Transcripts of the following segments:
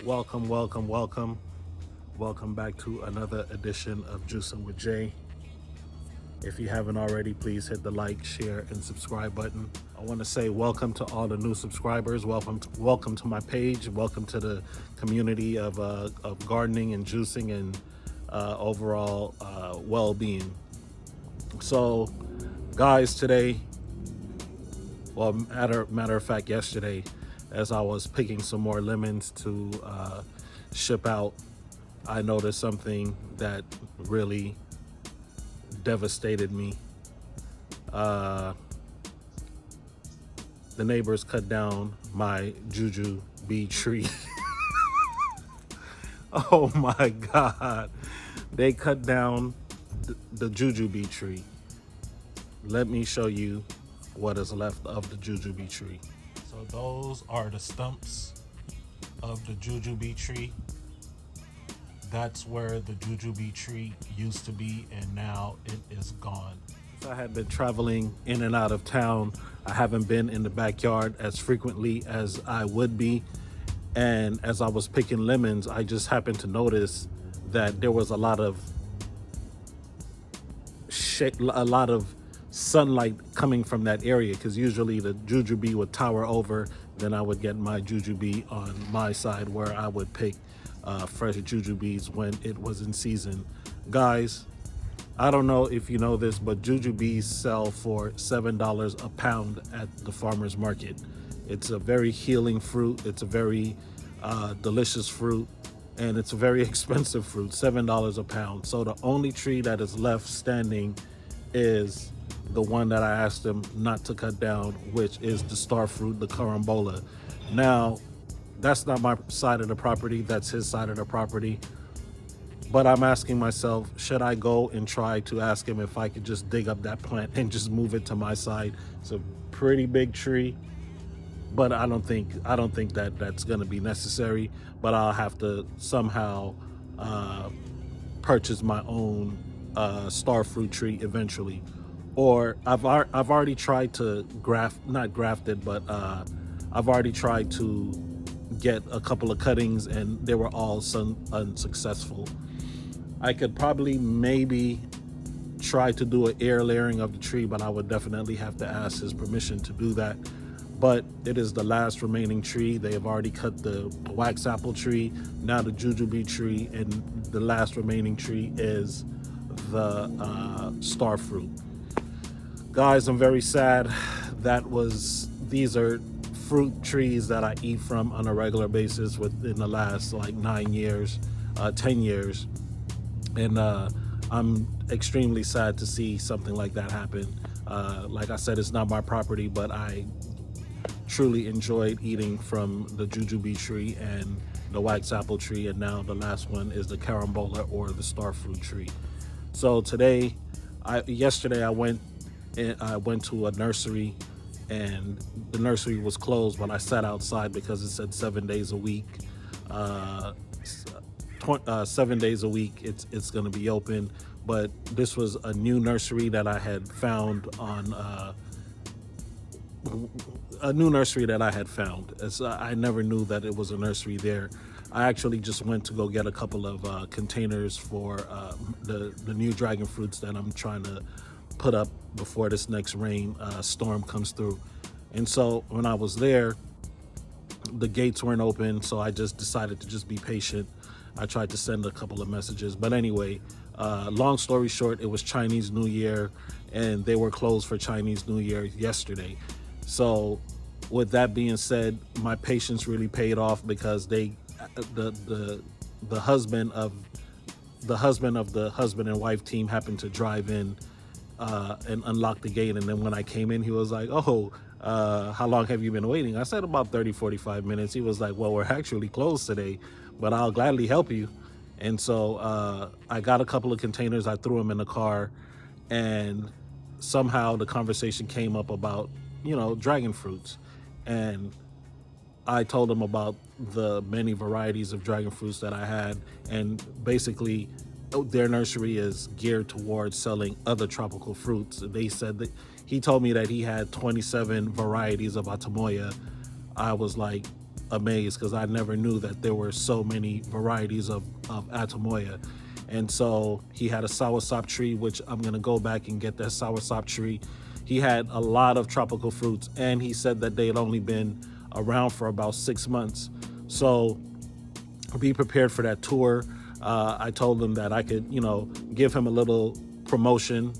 Welcome, welcome, welcome. Welcome back to another edition of Juicing with Jay. If you haven't already, please hit the like, share, and subscribe button. I want to say welcome to all the new subscribers. Welcome to my page. Welcome to the community of gardening and juicing and overall well-being. So, guys, today, well, matter of fact, yesterday, as I was picking some more lemons to ship out, I noticed something that really devastated me. Uh, the neighbors cut down my Juju bee tree. Oh my God. They cut down the Juju bee tree. Let me show you what is left of the Juju bee tree. So those are the stumps of the Juju bee tree. That's where the jujube tree used to be, and now it is gone. I had been traveling in and out of town. I haven't been in the backyard as frequently as I would be. And as I was picking lemons, I just happened to notice that there was a lot of sunlight coming from that area, because usually the jujube would tower over, then I would get my jujube on my side where I would pick fresh jujubes when it was in season. Guys, I don't know if you know this, but jujubes sell for $7 a pound at the farmer's market. It's a very healing fruit. It's a very delicious fruit, and it's a very expensive fruit, $7 a pound. So the only tree that is left standing is the one that I asked them not to cut down, which is the star fruit, the carambola. Now, that's not my side of the property, that's his side of the property. But I'm asking myself, should I go and try to ask him if I could just dig up that plant and just move it to my side? It's a pretty big tree, but I don't think that that's going to be necessary. But I'll have to somehow purchase my own star fruit tree eventually. Or I've already tried to not graft it, but I've already tried to get a couple of cuttings, and they were all unsuccessful. I could probably maybe try to do an air layering of the tree, but I would definitely have to ask his permission to do that. But it is the last remaining tree. They have already cut the wax apple tree, now the jujube tree, and the last remaining tree is the star fruit. Guys, I'm very sad. These are fruit trees that I eat from on a regular basis within the last like 9 years, 10 years. And I'm extremely sad to see something like that happen. Like I said, it's not my property, but I truly enjoyed eating from the jujube tree and the wax apple tree, and now the last one is the carambola or the star fruit tree. So yesterday I went to a nursery, and the nursery was closed, but I sat outside because it said 7 days a week. 7 days a week it's going to be open. But this was a new nursery that I had found I never knew that it was a nursery there. I actually just went to go get a couple of containers for the new dragon fruits that I'm trying to put up before this next rain storm comes through. And so when I was there, the gates weren't open, so I just decided to just be patient. I tried to send a couple of messages, but anyway, long story short, it was Chinese New Year, and they were closed for Chinese New Year yesterday. So with that being said, my patience really paid off, because the husband of the husband and wife team happened to drive in and unlock the gate. And then when I came in, he was like, oh, how long have you been waiting? I said about 30-45 minutes. He was like, well, we're actually closed today, but I'll gladly help you. And so I got a couple of containers, I threw them in the car, and somehow the conversation came up about, dragon fruits. And I told him about the many varieties of dragon fruits that I had, and basically their nursery is geared towards selling other tropical fruits. They said that he told me that he had 27 varieties of Atamoya, I was like amazed because I never knew that there were so many varieties of Atamoya. And so he had a soursop tree, which I'm gonna go back and get that soursop tree. He had a lot of tropical fruits, and he said that they had only been around for about 6 months. So be prepared for that tour. I told him that I could, give him a little promotion.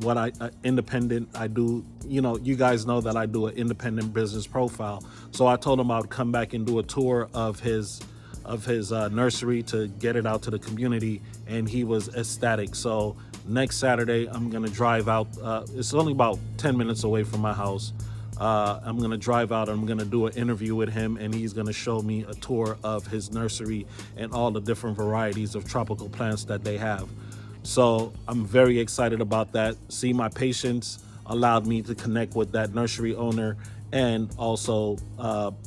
What I independent I do, you guys know that I do an independent business profile. So I told him I would come back and do a tour of his nursery to get it out to the community, and he was ecstatic. So next Saturday I'm gonna drive out. It's only about 10 minutes away from my house. I'm gonna drive out and I'm gonna do an interview with him, and he's gonna show me a tour of his nursery and all the different varieties of tropical plants that they have. So I'm very excited about that. See, my patience allowed me to connect with that nursery owner and also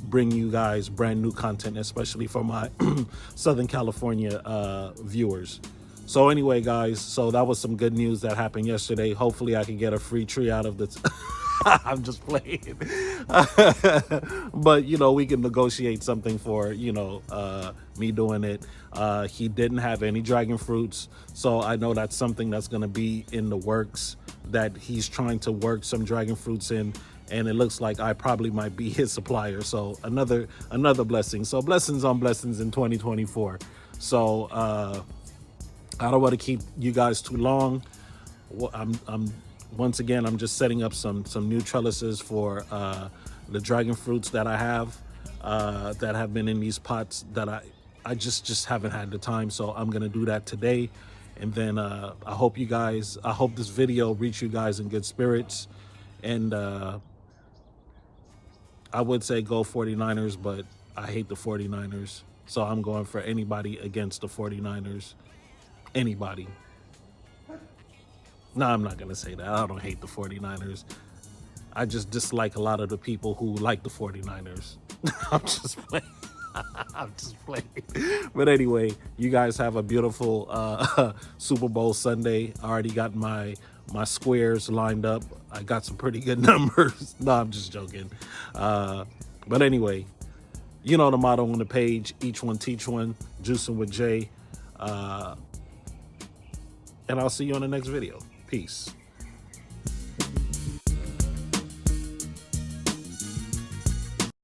bring you guys brand new content, especially for my Southern California viewers. So anyway, guys, so that was some good news that happened yesterday. Hopefully I can get a free tree out of this. I'm just playing. But, we can negotiate something for, me doing it. He didn't have any dragon fruits. So I know that's something that's going to be in the works, that he's trying to work some dragon fruits in. And it looks like I probably might be his supplier. So another blessing. So blessings on blessings in 2024. So I don't want to keep you guys too long. Once again, I'm just setting up some new trellises for the dragon fruits that I have that have been in these pots that I just haven't had the time. So I'm gonna do that today, and then I hope this video reach you guys in good spirits. And I would say go 49ers, but I hate the 49ers, so I'm going for anybody against the 49ers. Anybody. No, I'm not going to say that. I don't hate the 49ers. I just dislike a lot of the people who like the 49ers. I'm just playing. I'm just playing. But anyway, you guys have a beautiful Super Bowl Sunday. I already got my squares lined up. I got some pretty good numbers. No, I'm just joking. But anyway, you know the motto on the page: each one teach one, juicing with Jay. And I'll see you on the next video. Peace.